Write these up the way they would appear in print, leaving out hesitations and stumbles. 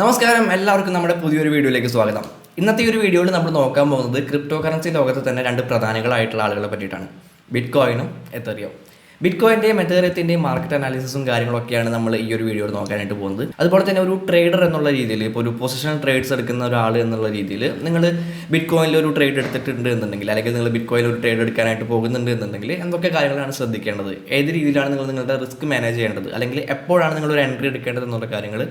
നമസ്കാരം, എല്ലാവർക്കും നമ്മുടെ പുതിയൊരു വീഡിയോയിലേക്ക് സ്വാഗതം. ഇന്നത്തെ ഒരു വീഡിയോയിൽ നമ്മൾ നോക്കാൻ പോകുന്നത് ക്രിപ്റ്റോ കറൻസി ലോകത്ത് തന്നെ രണ്ട് പ്രധാനികളായിട്ടുള്ള ആളുകളെ പറ്റിയിട്ടാണ്, ബിറ്റ് കോയിനും എത്തറിയോ. ബിറ്റ് കോയിൻ്റെയും എത്തറിയത്തിൻ്റെയും മാർക്കറ്റ് അനാലിസിസും കാര്യങ്ങളൊക്കെയാണ് നമ്മൾ ഈ ഒരു വീഡിയോയിൽ നോക്കാനായിട്ട് പോകുന്നത്. അതുപോലെ തന്നെ ഒരു ട്രേഡർ എന്നുള്ള രീതിയിൽ, ഇപ്പോൾ ഒരു പൊസിഷണൽ ട്രേഡ്സ് എടുക്കുന്ന ഒരാൾ എന്നുള്ള രീതിയിൽ നിങ്ങൾ ബിറ്റ് കോയിനിൽ ഒരു ട്രേഡ് എടുത്തിട്ടുണ്ട് എന്നുണ്ടെങ്കിൽ, അല്ലെങ്കിൽ നിങ്ങൾ ബിറ്റ് കോയിനിൽ ഒരു ട്രേഡ് എടുക്കാനായിട്ട് പോകുന്നുണ്ട് എന്നുണ്ടെങ്കിൽ എന്തൊക്കെ കാര്യങ്ങളാണ് ശ്രദ്ധിക്കേണ്ടത്, ഏത് രീതിയിലാണ് നിങ്ങൾ നിങ്ങളുടെ റിസ്ക് മാനേജ് ചെയ്യേണ്ടത്, അല്ലെങ്കിൽ എപ്പോഴാണ് നിങ്ങൾ ഒരു എൻട്രി എടുക്കേണ്ടത് എന്നുള്ള കാര്യങ്ങൾ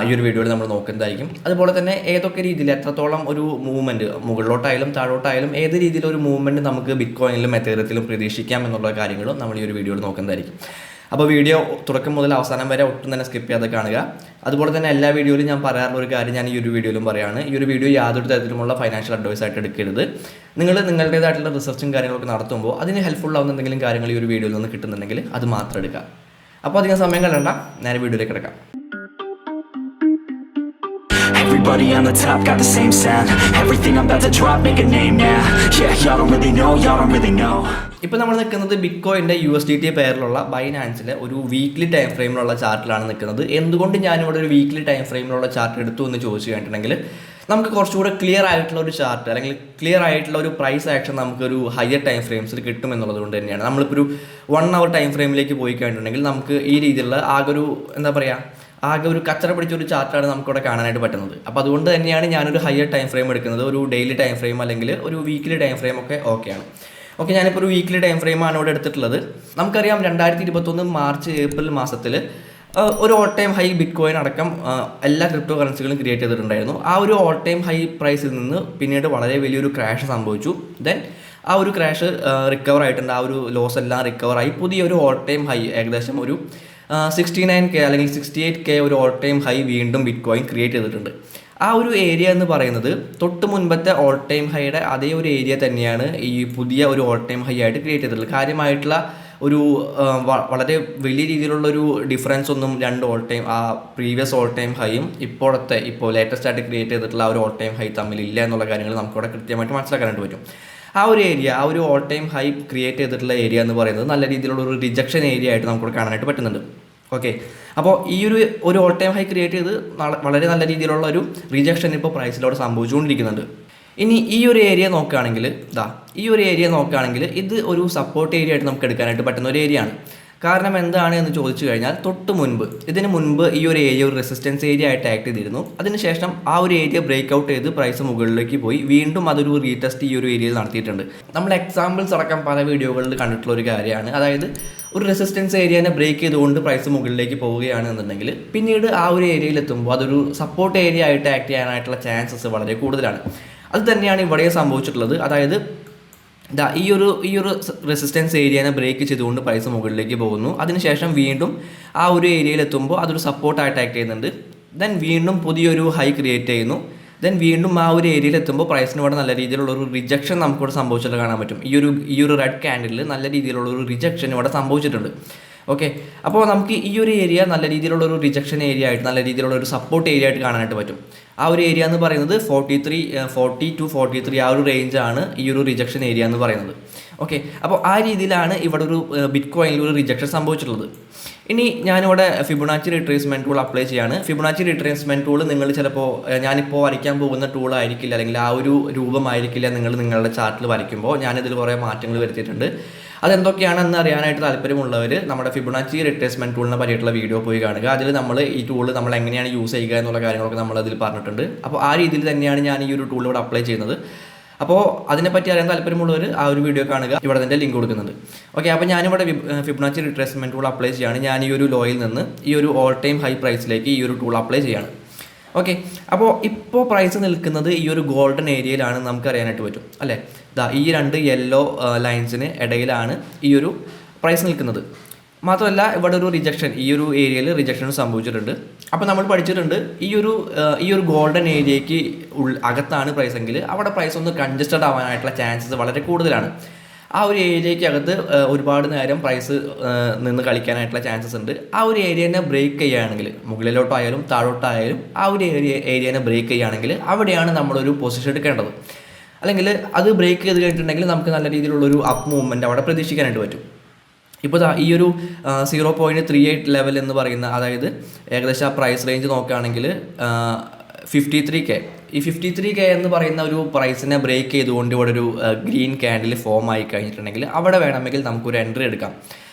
ഈ ഒരു വീഡിയോയിൽ നമ്മൾ നോക്കുന്നതായിരിക്കും. അതുപോലെ തന്നെ ഏതൊക്കെ രീതിയിൽ എത്രത്തോളം ഒരു മൂവ്മെൻറ്റ് മുകളിലോട്ടായാലും താഴോട്ടായാലും ഏത് രീതിയിൽ ഒരു മൂവ്മെൻറ്റ് നമുക്ക് ബിറ്റ് കോയിനിലും എത്തേറിയത്തിലും പ്രതീക്ഷിക്കാം എന്നുള്ള കാര്യങ്ങളും നമ്മൾ ഈ ഒരു വീഡിയോയിൽ നോക്കുന്നതായിരിക്കും. അപ്പോൾ വീഡിയോ തുടക്കം മുതൽ അവസാനം വരെ ഒട്ടും തന്നെ സ്കിപ്പ് ചെയ്യാതെ കാണുക. അതുപോലെ തന്നെ എല്ലാ വീഡിയോയിലും ഞാൻ പറയാറുള്ള ഒരു കാര്യം ഞാൻ ഈ ഒരു വീഡിയോയിലും പറയുകയാണ്, ഈ ഒരു വീഡിയോ യാതൊരു തരത്തിലുമുള്ള ഫൈനാൻഷ്യൽ അഡ്വൈസ് ആയിട്ട് എടുക്കരുത്. നിങ്ങൾ നിങ്ങളുടേതായിട്ടുള്ള റിസർച്ചും കാര്യങ്ങളൊക്കെ നടത്തുമ്പോൾ അതിന് ഹെൽപ്ഫുൾ ആവുന്ന എന്തെങ്കിലും കാര്യങ്ങൾ ഈ ഒരു വീഡിയോയിൽ നിന്ന് കിട്ടുന്നുണ്ടെങ്കിൽ അത് മാത്രം എടുക്കുക. അപ്പോൾ അധികം സമയം കളയണ്ട, നേരെ വീഡിയോയിലേക്ക് കിടക്കാം. Everybody on the top got the same sound. Everything I'm about to drop, make a name now. Yeah, y'all don't really know. ഇപ്പോൾ നമ്മൾ നിൽക്കുന്നത് ബിറ്റ് കോയിൻ്റെ USDT പേരിലുള്ള ബൈനാൻസിലെ ഒരു വീക്ക്ലി ടൈം ഫ്രെയിമിലുള്ള ചാർട്ടിലാണ് നിൽക്കുന്നത്. എന്തുകൊണ്ട് ഞാനിവിടെ ഒരു വീക്ക്ലി ടൈം ഫ്രെയിമിലുള്ള ചാർട്ട് എടുത്തു എന്ന് ചോദിച്ചു കഴിഞ്ഞിട്ടുണ്ടെങ്കിൽ, നമുക്ക് കുറച്ചുകൂടെ ക്ലിയർ ആയിട്ടുള്ള ഒരു ചാർട്ട് അല്ലെങ്കിൽ ക്ലിയർ ആയിട്ടുള്ള ഒരു പ്രൈസ് ആക്ഷൻ നമുക്കൊരു ഹയർ ടൈം ഫ്രെയിംസിൽ കിട്ടും എന്നുള്ളത് കൊണ്ട് തന്നെയാണ്. നമ്മളിപ്പോൾ ഒരു 1 hour ടൈം ഫ്രെയിമിലേക്ക് പോയി കഴിഞ്ഞിട്ടുണ്ടെങ്കിൽ നമുക്ക് ഈ രീതിയിലുള്ള ആകെ ഒരു കച്ചറ പിടിച്ചൊരു ചാർട്ടാണ് നമുക്കിവിടെ കാണാനായിട്ട് പറ്റുന്നത്. അപ്പോൾ അതുകൊണ്ട് തന്നെയാണ് ഞാനൊരു ഹയർ ടൈം ഫ്രെയിം എടുക്കുന്നത്. ഒരു ഡെയിലി ടൈം ഫ്രെയിം അല്ലെങ്കിൽ ഒരു വീക്ക്ലി ടൈം ഫ്രെയിം ഒക്കെ ഓക്കെയാണ്. ഞാനിപ്പോൾ ഒരു വീക്ക്ലി ടൈം ഫ്രെയിമാണ് ഇവിടെ എടുത്തിട്ടുള്ളത്. നമുക്കറിയാം 2021 മാർച്ച് ഏപ്രിൽ മാസത്തിൽ ഒരു all time high bit coin അടക്കം എല്ലാ ക്രിപ്റ്റോ കറൻസികളും ക്രിയേറ്റ് ചെയ്തിട്ടുണ്ടായിരുന്നു. ആ ഒരു ഓൾ ടൈം ഹൈ പ്രൈസിൽ നിന്ന് പിന്നീട് വളരെ വലിയൊരു ക്രാഷ് സംഭവിച്ചു. ദെൻ ആ ഒരു ക്രാഷ് റിക്കവർ ആയിട്ടുണ്ട്. ആ ഒരു ലോസ് എല്ലാം റിക്കവറായി പുതിയൊരു ഓൾ ടൈം ഹൈ ഏകദേശം ഒരു 69K അല്ലെങ്കിൽ 68K ഒരു ഓൾ ടൈം ഹൈ വീണ്ടും ബിറ്റ് കോയിൻ ക്രിയേറ്റ് ചെയ്തിട്ടുണ്ട്. ആ ഒരു ഏരിയ എന്ന് പറയുന്നത് തൊട്ട് മുൻപത്തെ ഓൾ ടൈം ഹൈയുടെ അതേ ഒരു ഏരിയ തന്നെയാണ് ഈ പുതിയ ഒരു ഓൾ ടൈം ഹൈ ആയിട്ട് ക്രിയേറ്റ് ചെയ്തിട്ടുള്ളത്. കാര്യമായിട്ടുള്ള ഒരു വളരെ വലിയ രീതിയിലുള്ളൊരു ഡിഫറൻസ് ഒന്നും രണ്ട് ഓൾ ടൈം, ആ പ്രീവിയസ് ഓൾ ടൈം ഹൈയും ഇപ്പോൾ ലേറ്റസ്റ്റ് ആയിട്ട് ക്രിയേറ്റ് ചെയ്തിട്ടുള്ള ആ ഒരു ഓൾ ടൈം ഹൈ തമ്മിലില്ല എന്നുള്ള കാര്യങ്ങൾ നമുക്കിവിടെ കൃത്യമായിട്ട് മനസ്സിലാക്കാനായിട്ട് പറ്റും. ആ ഒരു ഏരിയ, ആ ഒരു ഓൾ ടൈം ഹൈ ക്രിയേറ്റ് ചെയ്തിട്ടുള്ള ഏരിയ എന്ന് പറയുന്നത് നല്ല രീതിയിലുള്ള ഒരു റിജക്ഷൻ ഏരിയ ആയിട്ട് നമുക്കിവിടെ കാണാനായിട്ട് പറ്റുന്നുണ്ട്. അപ്പോൾ ഈ ഒരു ഓൾ ടൈം ഹൈ ക്രിയേറ്റ് ചെയ്ത് വളരെ നല്ല രീതിയിലുള്ള ഒരു റിജക്ഷൻ ഇപ്പോൾ പ്രൈസിലൂടെ സംഭവിച്ചുകൊണ്ടിരിക്കുന്നുണ്ട്. ഇനി ഈ ഒരു ഏരിയ നോക്കുകയാണെങ്കിൽ ഇത് ഒരു സപ്പോർട്ട് ഏരിയ ആയിട്ട് നമുക്ക് എടുക്കാനായിട്ട് പറ്റുന്ന ഒരു ഏരിയ ആണ്. കാരണം എന്താണ് എന്ന് ചോദിച്ചു കഴിഞ്ഞാൽ, ഇതിന് മുൻപ് ഈ ഒരു ഏരിയ ഒരു റെസിസ്റ്റൻസ് ഏരിയ ആയിട്ട് ആക്ട് ചെയ്തിരുന്നു. അതിനുശേഷം ആ ഒരു ഏരിയ ബ്രേക്ക് ഔട്ട് ചെയ്ത് പ്രൈസ് മുകളിലേക്ക് പോയി വീണ്ടും അതൊരു റീടെസ്റ്റ് ഈ ഒരു ഏരിയയിൽ നടത്തിയിട്ടുണ്ട്. നമ്മൾ എക്സാമ്പിൾസ് അടക്കം പല വീഡിയോകളിൽ കണ്ടിട്ടുള്ള ഒരു കാര്യമാണ്. അതായത് ഒരു റെസിസ്റ്റൻസ് ഏരിയനെ ബ്രേക്ക് ചെയ്തുകൊണ്ട് പ്രൈസ് മുകളിലേക്ക് പോവുകയാണ് എന്നുണ്ടെങ്കിൽ പിന്നീട് ആ ഒരു ഏരിയയിൽ എത്തുമ്പോൾ അതൊരു സപ്പോർട്ട് ഏരിയ ആയിട്ട് ആക്ട് ചെയ്യാനായിട്ടുള്ള ചാൻസസ് വളരെ കൂടുതലാണ്. അത് തന്നെയാണ് ഇവിടെ സംഭവിച്ചിട്ടുള്ളത്. അതായത് ഈ ഒരു റെസിസ്റ്റൻസ് ഏരിയനെ ബ്രേക്ക് ചെയ്തുകൊണ്ട് പ്രൈസ് മുകളിലേക്ക് പോകുന്നു. അതിനുശേഷം വീണ്ടും ആ ഒരു ഏരിയയിൽ എത്തുമ്പോൾ അതൊരു സപ്പോർട്ടായിട്ട് ആക്ട് ചെയ്യുന്നുണ്ട്. ദെൻ വീണ്ടും പുതിയൊരു ഹൈ ക്രിയേറ്റ് ചെയ്യുന്നു. ദെൻ വീണ്ടും ആ ഒരു ഏരിയയിൽ എത്തുമ്പോൾ പ്രൈസിന് ഇവിടെ നല്ല രീതിയിലുള്ള ഒരു റിജക്ഷൻ നമുക്കിവിടെ സംഭവിച്ചിട്ട് കാണാൻ പറ്റും. ഈ ഒരു റെഡ് ക്യാൻഡിലിൽ നല്ല രീതിയിലുള്ള ഒരു റിജക്ഷൻ ഇവിടെ സംഭവിച്ചിട്ടുണ്ട്. അപ്പോൾ നമുക്ക് ഈ ഒരു ഏരിയ നല്ല രീതിയിലുള്ള ഒരു റിജക്ഷൻ ഏരിയ ആയിട്ട്, നല്ല രീതിയിലുള്ള ഒരു സപ്പോർട്ട് ഏരിയ ആയിട്ട് കാണാനായിട്ട് പറ്റും. ആ ഒരു ഏരിയ എന്ന് പറയുന്നത് 40 to 43 ആ ഒരു റേഞ്ചാണ് ഈ ഒരു റിജക്ഷൻ ഏരിയ എന്ന് പറയുന്നത്. അപ്പോൾ ആ രീതിയിലാണ് ഇവിടെ ഒരു ബിറ്റ് കോയിനിൽ ഒരു റിജക്ഷൻ സംഭവിച്ചിട്ടുള്ളത്. ഇനി ഞാനിവിടെ ഫിബൊനാച്ചി റിട്രേസ്മെൻറ്റ് ടൂൾ അപ്ലൈ ചെയ്യാണ്. ഫിബൊനാച്ചി റിട്രേസ്മെൻറ്റ് ടൂൾ നിങ്ങൾ ചിലപ്പോൾ ഞാനിപ്പോൾ വരയ്ക്കാൻ പോകുന്ന ടൂൾ ആയിരിക്കില്ല, അല്ലെങ്കിൽ ആ ഒരു രൂപമായിരിക്കില്ല നിങ്ങളുടെ ചാർട്ടിൽ വരയ്ക്കുമ്പോൾ. ഞാനിതിൽ കുറേ മാറ്റങ്ങൾ വരുത്തിയിട്ടുണ്ട്. അതെന്തൊക്കെയാണെന്ന് അറിയാനായിട്ട് താല്പര്യമുള്ളവർ നമ്മുടെ ഫിബൊനാച്ചി റിട്രേസ്മെൻറ്റ് ടൂളിനെ പറ്റിയിട്ടുള്ള വീഡിയോ പോയി കാണുക. അതിൽ ഈ ടൂൾ നമ്മൾ എങ്ങനെയാണ് യൂസ് ചെയ്യുക എന്നുള്ള കാര്യങ്ങളൊക്കെ നമ്മളതിൽ പറഞ്ഞിട്ടുണ്ട്. അപ്പോൾ ആ രീതിയിൽ തന്നെയാണ് ഞാൻ ഈ ഒരു ടൂൾ ഇവിടെ അപ്ലൈ ചെയ്യുന്നത്. അപ്പോൾ അതിനെപ്പറ്റി അറിയാൻ താല്പര്യമുള്ളവർ ആ ഒരു വീഡിയോ കാണുക, ഇവിടെ തന്നെ ലിങ്ക് കൊടുക്കുന്നുണ്ട്. അപ്പോൾ ഞാനിവിടെ ഫിബൊനാച്ചി റിട്രേസ്മെൻറ്റ് ടൂൾ അപ്ലൈ ചെയ്യുകയാണ്. ഞാൻ ഈ ഒരു ലോയിൽ നിന്ന് ഈ ഒരു ഓൾ ടൈം ഹൈ പ്രൈസിലേക്ക് ഈ ഒരു ടൂൾ അപ്ലൈ ചെയ്യുകയാണ്. അപ്പോൾ ഇപ്പോൾ പ്രൈസ് നിൽക്കുന്നത് ഈ ഒരു ഗോൾഡൻ ഏരിയയിലാണ് നമുക്ക് അറിയാനായിട്ട് പറ്റും, അല്ലേ? ഈ രണ്ട് യെല്ലോ ലൈൻസിന് ഇടയിലാണ് ഈ ഒരു പ്രൈസ് നിൽക്കുന്നത്. മാത്രമല്ല ഇവിടെ ഒരു റിജക്ഷൻ, ഈ ഒരു ഏരിയയിൽ റിജക്ഷൻ സംഭവിച്ചിട്ടുണ്ട്. അപ്പോൾ നമ്മൾ പഠിച്ചിട്ടുണ്ട് ഈ ഒരു ഗോൾഡൻ ഏരിയയ്ക്ക് അകത്താണ് പ്രൈസ് എങ്കിൽ അവിടെ പ്രൈസ് ഒന്ന് കൺജസ്റ്റഡ് ആവാനായിട്ടുള്ള ചാൻസസ് വളരെ കൂടുതലാണ്. ആ ഒരു ഏരിയയ്ക്ക് അകത്ത് ഒരുപാട് നേരം പ്രൈസ് നിന്ന് കളിക്കാനായിട്ടുള്ള ചാൻസസ് ഉണ്ട്. ആ ഒരു ഏരിയനെ ബ്രേക്ക് ചെയ്യുകയാണെങ്കിൽ, മുകളിലോട്ടായാലും താഴോട്ടായാലും ആ ഒരു ഏരിയനെ ബ്രേക്ക് ചെയ്യുകയാണെങ്കിൽ അവിടെയാണ് നമ്മളൊരു പൊസിഷൻ എടുക്കേണ്ടത്. അല്ലെങ്കിൽ അത് ബ്രേക്ക് ചെയ്ത് കഴിഞ്ഞിട്ടുണ്ടെങ്കിൽ നമുക്ക് നല്ല രീതിയിലുള്ളൊരു അപ്പ് മൂവ്മെൻറ്റ് അവിടെ പ്രതീക്ഷിക്കാനായിട്ട് പറ്റും. ഇപ്പോൾ ഈ ഒരു 0.38 ലെവൽ എന്ന് പറയുന്ന, അതായത് ഏകദേശം ആ പ്രൈസ് റേഞ്ച് നോക്കുകയാണെങ്കിൽ 53K, ഈ 53K എന്ന് പറയുന്ന ഒരു പ്രൈസിനെ ബ്രേക്ക് ചെയ്തുകൊണ്ട് ഇവിടെ ഒരു ഗ്രീൻ ക്യാൻഡിൽ ഫോം ആയി കഴിഞ്ഞിട്ടുണ്ടെങ്കിൽ അവിടെ വേണമെങ്കിൽ നമുക്കൊരു എൻട്രി എടുക്കാം.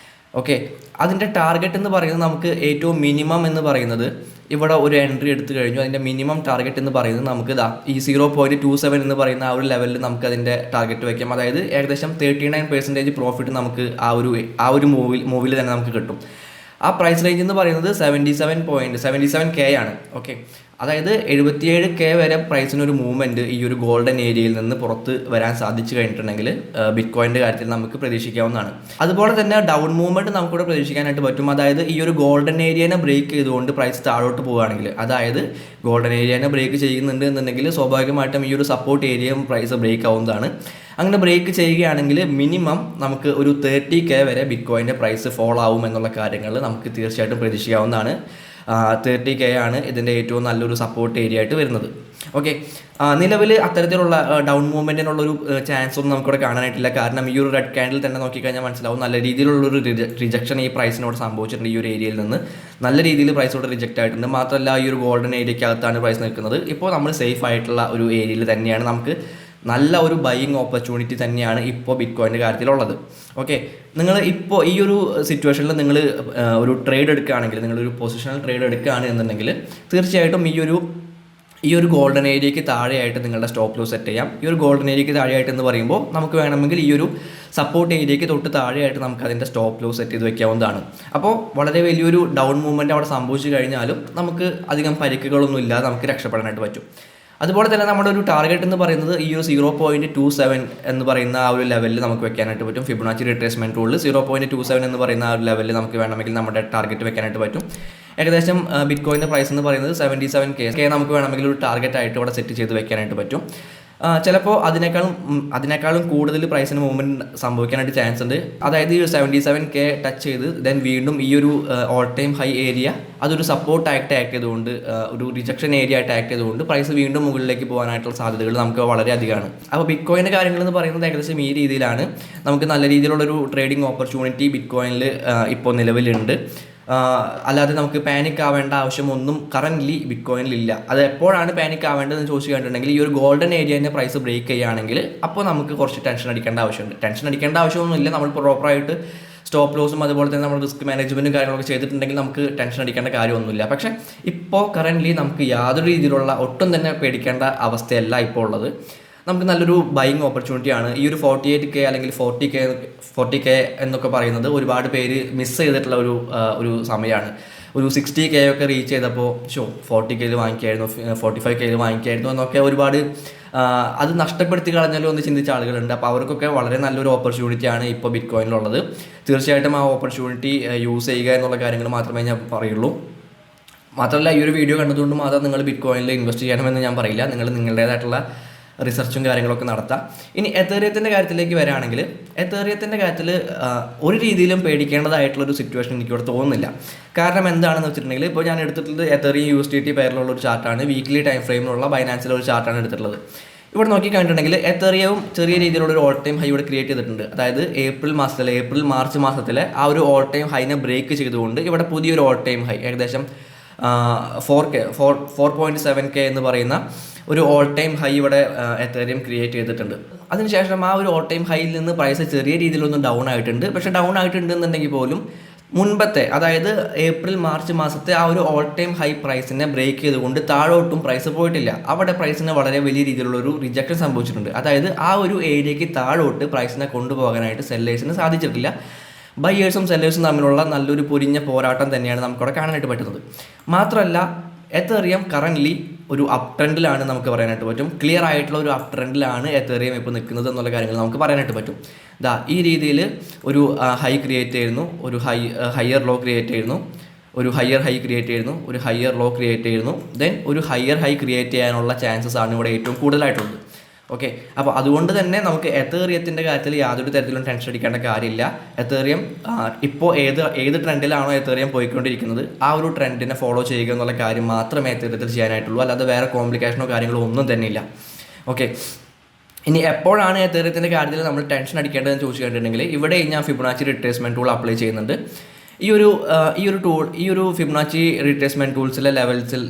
ഓക്കെ, അതിൻ്റെ ടാർഗറ്റ് എന്ന് പറയുന്നത് നമുക്ക് ഏറ്റവും മിനിമം എന്ന് പറയുന്നത് ഇവിടെ ഒരു എൻട്രി എടുത്തു കഴിഞ്ഞു. അതിൻ്റെ മിനിമം ടാർഗറ്റ് എന്ന് പറയുന്നത് നമുക്ക് ഈ 0.27 എന്ന് പറയുന്ന ആ ഒരു ലെവലിൽ നമുക്ക് അതിൻ്റെ ടാർഗറ്റ് വയ്ക്കാം. അതായത് ഏകദേശം 39% പ്രോഫിറ്റ് നമുക്ക് ആ ഒരു മൂവിൽ തന്നെ നമുക്ക് കിട്ടും. ആ പ്രൈസ് റേഞ്ച് എന്ന് പറയുന്നത് 77K ആണ്. ഓക്കെ, അതായത് 77K വരെ പ്രൈസിനൊരു മൂവ്മെൻറ്റ് ഈ ഒരു ഗോൾഡൻ ഏരിയയിൽ നിന്ന് പുറത്ത് വരാൻ സാധിച്ചു കഴിഞ്ഞിട്ടുണ്ടെങ്കിൽ ബിറ്റ്കോയിൻ്റെ കാര്യത്തിൽ നമുക്ക് പ്രതീക്ഷിക്കാവുന്നതാണ്. അതുപോലെ തന്നെ ഡൗൺ മൂവ്മെൻറ്റ് നമുക്കിവിടെ പ്രതീക്ഷിക്കാനായിട്ട് പറ്റും. അതായത് ഈ ഒരു ഗോൾഡൻ ഏരിയനെ ബ്രേക്ക് ചെയ്തുകൊണ്ട് പ്രൈസ് താഴോട്ട് പോവുകയാണെങ്കിൽ, അതായത് ഗോൾഡൻ ഏരിയനെ ബ്രേക്ക് ചെയ്യുന്നുണ്ട് എന്നുണ്ടെങ്കിൽ സ്വാഭാവികമായിട്ടും ഈ ഒരു സപ്പോർട്ട് ഏരിയയും പ്രൈസ് ബ്രേക്ക് ആവുന്നതാണ്. അങ്ങനെ ബ്രേക്ക് ചെയ്യുകയാണെങ്കിൽ മിനിമം നമുക്ക് ഒരു 30K വരെ ബിറ്റ്കോയിൻ്റെ പ്രൈസ് ഫോൾ ആവും എന്നുള്ള കാര്യങ്ങൾ നമുക്ക് തീർച്ചയായിട്ടും പ്രതീക്ഷിക്കാവുന്നതാണ്. 30K ആണ് ഇതിൻ്റെ ഏറ്റവും നല്ലൊരു സപ്പോർട്ട് ഏരിയ ആയിട്ട് വരുന്നത്. ഓക്കെ, നിലവിൽ അത്തരത്തിലുള്ള ഡൗൺ മൂവ്മെൻറ്റിനുള്ളൊരു ചാൻസ് ഒന്നും നമുക്കിവിടെ കാണാനായിട്ടില്ല. കാരണം ഈ ഒരു റെഡ് ക്യാൻഡിൽ തന്നെ നോക്കിക്കഴിഞ്ഞാൽ മനസ്സിലാവും നല്ല രീതിയിലുള്ളൊരു റിജക്ഷൻ ഈ പ്രൈസിനോട് സംഭവിച്ചിട്ടുണ്ട്. ഈ ഒരു ഏരിയയിൽ നിന്ന് നല്ല രീതിയിൽ പ്രൈസോട് റിജക്റ്റ് ആയിട്ടുണ്ട്. മാത്രമല്ല ഈ ഒരു ഗോൾഡൻ ഏരിയക്കകത്താണ് പ്രൈസ് നിൽക്കുന്നത്. ഇപ്പോൾ നമ്മൾ സേഫ് ആയിട്ടുള്ള ഒരു ഏരിയയിൽ തന്നെയാണ്, നമുക്ക് നല്ല ഒരു ബൈയിങ് ഓപ്പർച്യൂണിറ്റി തന്നെയാണ് ഇപ്പോൾ ബിറ്റ്കോയിൻ്റെ കാര്യത്തിലുള്ളത്. ഓക്കെ, നിങ്ങൾ ഇപ്പോൾ ഈ ഒരു സിറ്റുവേഷനിൽ നിങ്ങൾ ഒരു ട്രേഡ് എടുക്കുകയാണെങ്കിൽ, നിങ്ങളൊരു പൊസിഷണൽ ട്രേഡ് എടുക്കുകയാണ് എന്നുണ്ടെങ്കിൽ തീർച്ചയായിട്ടും ഈ ഒരു ഗോൾഡൻ ഏരിയയ്ക്ക് താഴെയായിട്ട് നിങ്ങളുടെ സ്റ്റോപ്പ് ലോസ് സെറ്റ് ചെയ്യാം. ഈ ഒരു ഗോൾഡൻ ഏരിയയ്ക്ക് താഴെയായിട്ട് എന്ന് പറയുമ്പോൾ നമുക്ക് വേണമെങ്കിൽ ഈ ഒരു സപ്പോർട്ട് ഏരിയയ്ക്ക് തൊട്ട് താഴെയായിട്ട് നമുക്ക് അതിൻ്റെ സ്റ്റോപ്പ് ലോസ് സെറ്റ് ചെയ്ത് വെക്കാവുന്നതാണ്. അപ്പോൾ വളരെ വലിയൊരു ഡൗൺ മൂവ്മെൻറ്റ് അവിടെ സംഭവിച്ചു കഴിഞ്ഞാലും നമുക്ക് അധികം പരിക്കുകളൊന്നും ഇല്ലാതെ നമുക്ക് രക്ഷപ്പെടാനായിട്ട് പറ്റും. അതുപോലെ തന്നെ നമ്മുടെ ഒരു ടാർഗറ്റ് എന്ന് പറയുന്നത് ഈ ഒരു 0.27 എന്ന് പറയുന്ന ആ ഒരു ലെവലിൽ നമുക്ക് വെക്കാനായിട്ട് പറ്റും. ഫിബൊനാച്ചി റിട്രേസ്മെൻറ്റ് റൂളിൽ 0.27 എന്ന് പറയുന്ന ആ ഒരു ലെവലിൽ നമുക്ക് വേണമെങ്കിൽ നമ്മുടെ ടാർഗറ്റ് വെക്കാനായിട്ട് പറ്റും. ഏകദേശം ബിറ്റ്കോയിൻ്റെ പ്രൈസ് എന്ന് പറയുന്നത് 77K നമുക്ക് വേണമെങ്കിൽ ഒരു ടാർഗറ്റ് ആയിട്ട് ഇവിടെ സെറ്റ് ചെയ്ത് വെക്കാനായിട്ട് പറ്റും. ചിലപ്പോൾ അതിനേക്കാളും കൂടുതൽ പ്രൈസിന് മൂവ്മെൻറ്റ് സംഭവിക്കാനായിട്ട് ചാൻസ് ഉണ്ട്. അതായത് ഈ ഒരു 77K ടച്ച് ചെയ്ത് ദെൻ വീണ്ടും ഈ ഒരു ഓൾ ടൈം ഹൈ ഏരിയ അതൊരു സപ്പോർട്ട് ആയിട്ട് ആക്ട് ചെയ്തുകൊണ്ട്, ഒരു റിജക്ഷൻ ഏരിയ ആയിട്ട് ആക്ട് ചെയ്തുകൊണ്ട് പ്രൈസ് വീണ്ടും മുകളിലേക്ക് പോകാനായിട്ടുള്ള സാധ്യതകൾ നമുക്ക് വളരെ അധികമാണ്. അപ്പോൾ ബിറ്റ്കോയിൻ്റെ കാര്യങ്ങൾ എന്ന് പറയുന്നത് ഏകദേശം ഈ രീതിയിലാണ്. നമുക്ക് നല്ല രീതിയിലുള്ളൊരു ട്രേഡിംഗ് ഓപ്പർച്യൂണിറ്റി ബിറ്റ്കോയിനിൽ ഇപ്പോൾ നിലവിലുണ്ട്. അല്ലാതെ നമുക്ക് പാനിക് ആവേണ്ട ആവശ്യമൊന്നും കറൻ്റ്ലി ബിറ്റ്കോയിനിലില്ല. അത് എപ്പോഴാണ് പാനിക് ആവേണ്ടതെന്ന് ചോദിച്ചു കഴിഞ്ഞിട്ടുണ്ടെങ്കിൽ ഈ ഒരു ഗോൾഡൻ ഏരിയൻ്റെ പ്രൈസ് ബ്രേക്ക് ചെയ്യുകയാണെങ്കിൽ അപ്പോൾ നമുക്ക് കുറച്ച് ടെൻഷൻ അടിക്കേണ്ട ആവശ്യമുണ്ട്. ടെൻഷൻ അടിക്കേണ്ട ആവശ്യമൊന്നുമില്ല. നമ്മൾ പ്രോപ്പറായിട്ട് സ്റ്റോപ്പ് ലോസും അതുപോലെ തന്നെ നമ്മൾ റിസ്ക് മാനേജ്മെൻറ്റും കാര്യങ്ങളൊക്കെ ചെയ്തിട്ടുണ്ടെങ്കിൽ നമുക്ക് ടെൻഷൻ അടിക്കേണ്ട കാര്യമൊന്നുമില്ല. പക്ഷേ ഇപ്പോൾ കറൻ്റ്ലി നമുക്ക് യാതൊരു രീതിയിലുള്ള ഒട്ടും തന്നെ പേടിക്കേണ്ട അവസ്ഥയല്ല ഇപ്പോൾ ഉള്ളത്. നമുക്ക് നല്ലൊരു ബൈയിങ് ഓപ്പർച്യൂണിറ്റിയാണ്. ഈ ഒരു 48K അല്ലെങ്കിൽ 40K എന്നൊക്കെ പറയുന്നത് ഒരുപാട് പേര് മിസ് ചെയ്തിട്ടുള്ള ഒരു സമയമാണ്. ഒരു 60K ഒക്കെ റീച്ച് ചെയ്തപ്പോൾ 40K വാങ്ങിക്കായിരുന്നു, 45K വാങ്ങിക്കായിരുന്നു എന്നൊക്കെ ഒരുപാട് അത് നഷ്ടപ്പെടുത്തി കളഞ്ഞാലും ഒന്ന് ചിന്തിച്ച ആളുകളുണ്ട്. അപ്പോൾ അവർക്കൊക്കെ വളരെ നല്ലൊരു ഓപ്പർച്യൂണിറ്റിയാണ് ഇപ്പോൾ ബിറ്റ്കോയിനിലുള്ളത്. തീർച്ചയായിട്ടും ആ ഓപ്പർച്യൂണിറ്റി യൂസ് ചെയ്യുക എന്നുള്ള കാര്യങ്ങൾ മാത്രമേ ഞാൻ പറയുള്ളൂ. മാത്രമല്ല ഈ ഒരു വീഡിയോ കണ്ടതുകൊണ്ട് മാത്രം നിങ്ങൾ ബിറ്റ്കോയിനിൽ ഇൻവെസ്റ്റ് ചെയ്യണമെന്ന് ഞാൻ പറയില്ല. നിങ്ങൾ നിങ്ങളുടേതായിട്ടുള്ള റിസർച്ചും കാര്യങ്ങളൊക്കെ നടത്താം. ഇനി എത്തേറിയത്തിൻ്റെ കാര്യത്തിലേക്ക് വരികയാണെങ്കിൽ എത്തേറിയത്തിൻ്റെ കാര്യത്തിൽ ഒരു രീതിയിലും പേടിക്കേണ്ടതായിട്ടുള്ളൊരു സിറ്റുവേഷൻ എനിക്കിവിടെ തോന്നുന്നില്ല. കാരണം എന്താണെന്ന് വെച്ചിട്ടുണ്ടെങ്കിൽ ഇപ്പോൾ ഞാൻ എടുത്തിട്ടുള്ളത് എത്തേറിയം USDT പെയറിലുള്ള ഒരു ചാർട്ടാണ്. വീക്ക്ലി ടൈം ഫ്രെയിമിലുള്ള ബൈനാൻസിലെ ഒരു ചാർട്ടാണ് എടുത്തിട്ടുള്ളത്. ഇവിടെ നോക്കി കഴിഞ്ഞിട്ടുണ്ടെങ്കിൽ എത്തേറിയവും ചെറിയ രീതിയിലുള്ളൊരു ഓൾ ടൈം ഹൈ ഇവിടെ ക്രിയേറ്റ് ചെയ്തിട്ടുണ്ട്. അതായത് ഏപ്രിൽ മാർച്ച് മാസത്തിലെ ആ ഒരു ഓൾ ടൈം ഹൈനെ ബ്രേക്ക് ചെയ്തുകൊണ്ട് ഇവിടെ പുതിയൊരു ഓൾ ടൈം ഹൈ ഏകദേശം 4.7K എന്ന് പറയുന്ന ഒരു ഓൾ ടൈം ഹൈ ഇവിടെ എത്തേറിയം ക്രിയേറ്റ് ചെയ്തിട്ടുണ്ട്. അതിനുശേഷം ആ ഒരു ഓൾ ടൈം ഹൈയിൽ നിന്ന് പ്രൈസ് ചെറിയ രീതിയിലൊന്നും ഡൗൺ ആയിട്ടുണ്ട്. പക്ഷേ ഡൗൺ ആയിട്ടുണ്ട് എന്നുണ്ടെങ്കിൽ പോലും മുൻപത്തെ, അതായത് മാർച്ച് മാസത്തെ ആ ഒരു ഓൾ ടൈം ഹൈ പ്രൈസിനെ ബ്രേക്ക് ചെയ്തുകൊണ്ട് താഴോട്ടും പ്രൈസ് പോയിട്ടില്ല. അവിടെ പ്രൈസിന് വളരെ വലിയ രീതിയിലുള്ളൊരു റിജക്ഷൻ സംഭവിച്ചിട്ടുണ്ട്. അതായത് ആ ഒരു ഏരിയയ്ക്ക് താഴോട്ട് പ്രൈസിനെ കൊണ്ടുപോകാനായിട്ട് സെല്ലേഴ്സിന് സാധിച്ചിട്ടില്ല. ബയേഴ്സും സെല്ലേഴ്സും തമ്മിലുള്ള നല്ലൊരു പൊരിഞ്ഞ പോരാട്ടം തന്നെയാണ് നമുക്കവിടെ കാണാനായിട്ട് പറ്റുന്നത്. മാത്രമല്ല എത്തേറിയം കറൻ്റ്ലി ഒരു അപ് ട്രെൻഡിലാണ് നമുക്ക് പറയാനായിട്ട് പറ്റും. ക്ലിയർ ആയിട്ടുള്ള ഒരു അപ് ട്രെൻഡിലാണ് എത്തേറിയം ഇപ്പോൾ നിൽക്കുന്നത് എന്നുള്ള കാര്യങ്ങൾ നമുക്ക് പറയാനായിട്ട് പറ്റും. ഈ രീതിയിൽ ഒരു ഹൈ ക്രിയേറ്റ് ചെയ്യുന്നു, ഒരു ഹയർ ലോ ക്രിയേറ്റ് ചെയ്യുന്നു, ഒരു ഹയർ ഹൈ ക്രിയേറ്റ് ചെയ്യുന്നു, ഒരു ഹയർ ലോ ക്രിയേറ്റ് ചെയ്യുന്നു, ദെൻ ഒരു ഹയർ ഹൈ ക്രിയേറ്റ് ചെയ്യാനുള്ള ചാൻസസ് ആണ് ഇവിടെ ഏറ്റവും കൂടുതലായിട്ടുള്ളത്. ഓക്കെ, അപ്പോൾ അതുകൊണ്ട് തന്നെ നമുക്ക് എത്തേറിയത്തിൻ്റെ കാര്യത്തിൽ യാതൊരു തരത്തിലും ടെൻഷൻ അടിക്കേണ്ട കാര്യമില്ല. എത്തേറിയം ഇപ്പോൾ ഏത് ട്രെൻഡിലാണോ എത്തേറിയം പോയിക്കൊണ്ടിരിക്കുന്നത് ആ ഒരു ട്രെൻഡിനെ ഫോളോ ചെയ്യുക എന്നുള്ള കാര്യം മാത്രമേ എത്തേറിയത്തിൽ ചെയ്യാനായിട്ടുള്ളൂ. അല്ലാതെ വേറെ കോംപ്ലിക്കേഷനോ കാര്യങ്ങളോ ഒന്നും തന്നെ ഇല്ല. ഓക്കെ, ഇനി എപ്പോഴാണ് എത്തേറിയത്തിൻ്റെ കാര്യത്തിൽ നമ്മൾ ടെൻഷൻ അടിക്കേണ്ടതെന്ന് ചോദിച്ചു കഴിഞ്ഞിട്ടുണ്ടെങ്കിൽ ഇവിടെ ഞാൻ ഫിബൊനാച്ചി റിട്രേസ്മെൻറ്റ് ടൂൾ അപ്ലൈ ചെയ്യുന്നുണ്ട്. ഈ ഒരു ഫിബൊനാച്ചി റിട്രേസ്മെൻറ്റ് ടൂൾസിലെ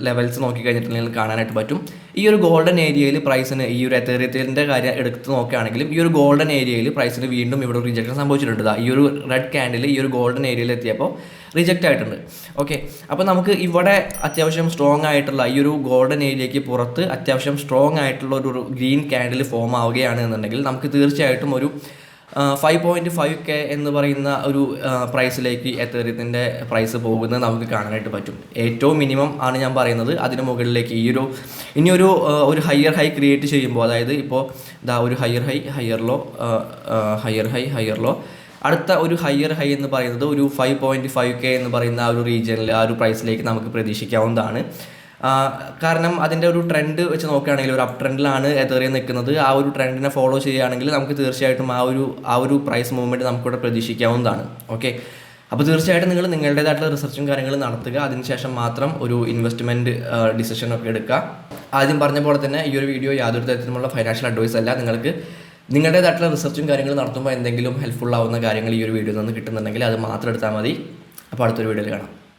ലെവൽസ് നോക്കിക്കഴിഞ്ഞിട്ടുണ്ടെങ്കിൽ കാണാനായിട്ട് പറ്റും. ഈ ഒരു ഗോൾഡൻ ഏരിയയിൽ പ്രൈസിന് ഈ ഒരു എത്തേറിയത്തിൻ്റെ കാര്യം എടുത്ത് നോക്കുകയാണെങ്കിലും ഈ ഒരു ഗോൾഡൻ ഏരിയയിൽ പ്രൈസിന് വീണ്ടും ഇവിടെ റിജക്ഷൻ സംഭവിച്ചിട്ടുണ്ട്. ഈ ഒരു റെഡ് ക്യാൻഡിൽ ഈ ഒരു ഗോൾഡൻ ഏരിയയിൽ എത്തിയപ്പോൾ റിജക്റ്റ് ആയിട്ടുണ്ട്. ഓക്കെ, അപ്പോൾ നമുക്ക് ഇവിടെ അത്യാവശ്യം സ്ട്രോങ് ആയിട്ടുള്ള ഈ ഒരു ഗോൾഡൻ ഏരിയയ്ക്ക് പുറത്ത് അത്യാവശ്യം സ്ട്രോങ് ആയിട്ടുള്ള ഒരു ഗ്രീൻ ക്യാൻഡിൽ ഫോം ആവുകയാണ് എന്നുണ്ടെങ്കിൽ നമുക്ക് തീർച്ചയായിട്ടും ഒരു 5.5K എന്ന് പറയുന്ന ഒരു പ്രൈസിലേക്ക് എത്തേറിയത്തിൻ്റെ പ്രൈസ് പോകുന്നത് നമുക്ക് കാണാനായിട്ട് പറ്റും. ഏറ്റവും മിനിമം ആണ് ഞാൻ പറയുന്നത്. അതിന് മുകളിലേക്ക് ഇനിയൊരു ഹയർ ഹൈ ക്രിയേറ്റ് ചെയ്യുമ്പോൾ, അതായത് ഇപ്പോൾ ഒരു ഹയർ ലോ അടുത്ത ഒരു ഹയർ ഹൈ എന്ന് പറയുന്നത് ഒരു 5.5K എന്ന് പറയുന്ന ആ ഒരു റീജിയനിൽ ആ ഒരു പ്രൈസിലേക്ക് നമുക്ക് പ്രതീക്ഷിക്കാവുന്നതാണ്. കാരണം അതിൻ്റെ ഒരു ട്രെൻഡ് വെച്ച് നോക്കുകയാണെങ്കിൽ ഒരു അപ് ട്രെൻഡിലാണ് എത്തേറിയം നിൽക്കുന്നത്. ആ ഒരു ട്രെൻഡിനെ ഫോളോ ചെയ്യുകയാണെങ്കിൽ നമുക്ക് തീർച്ചയായിട്ടും ആ ഒരു പ്രൈസ് മൂവ്മെൻറ്റ് നമുക്കിവിടെ പ്രതീക്ഷിക്കാവുന്നതാണ്. ഓക്കെ, അപ്പോൾ തീർച്ചയായിട്ടും നിങ്ങൾ നിങ്ങളുടേതായിട്ടുള്ള റിസർച്ചും കാര്യങ്ങളും നടത്തുക. അതിനുശേഷം മാത്രം ഒരു ഇൻവെസ്റ്റ്മെൻറ്റ് ഡിസിഷനൊക്കെ എടുക്കുക. ആദ്യം പറഞ്ഞ പോലെ തന്നെ ഈ ഒരു വീഡിയോ യാതൊരു തരത്തിലുമുള്ള ഫൈനാൻഷ്യൽ അഡ്വൈസ് അല്ല. നിങ്ങൾക്ക് നിങ്ങളുടേതായിട്ടുള്ള റിസർച്ചും കാര്യങ്ങളും നടത്തുമ്പോൾ എന്തെങ്കിലും ഹെൽപ്ഫുൾ ആവുന്ന കാര്യങ്ങൾ ഈ ഒരു വീഡിയോയിൽ നിന്ന് കിട്ടുന്നുണ്ടെങ്കിൽ അത് മാത്രം എടുത്താൽ മതി. അപ്പോൾ അടുത്തൊരു വീഡിയോയിൽ കാണാം.